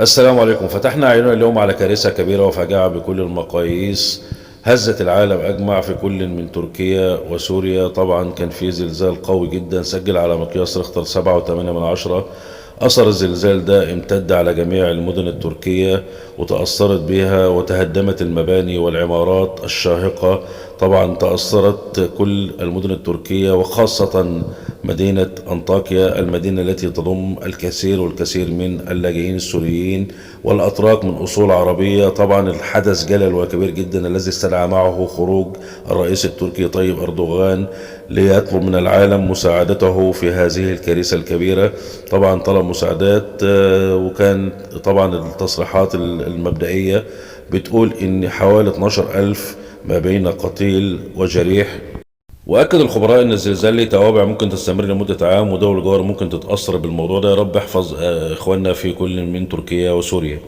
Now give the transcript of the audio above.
السلام عليكم. فتحنا عيننا اليوم على كارثة كبيرة وفاجعة بكل المقاييس هزت العالم أجمع في كل من تركيا وسوريا. طبعا كان في زلزال قوي جدا سجل على مقياس ريختر 7.8. أثر الزلزال ده امتد على جميع المدن التركية وتأثرت بها وتهدمت المباني والعمارات الشاهقة. طبعا تأثرت كل المدن التركية وخاصة مدينة أنطاكيا، المدينة التي تضم الكثير والكثير من اللاجئين السوريين والأتراك من أصول عربية. طبعا الحدث جلل وكبير جدا الذي استدعى معه خروج الرئيس التركي طيب أردوغان ليطلب من العالم مساعدته في هذه الكارثة الكبيرة. طبعا طلب مساعدات، وكان طبعا التصريحات المبدئية بتقول إن حوالي 12 ألف ما بين قتيل وجريح. واكد الخبراء ان الزلزال ليه توابع ممكن تستمر لمده عام، ودول الجوار ممكن تتاثر بالموضوع ده. يا رب احفظ اخواننا في كل من تركيا وسوريا.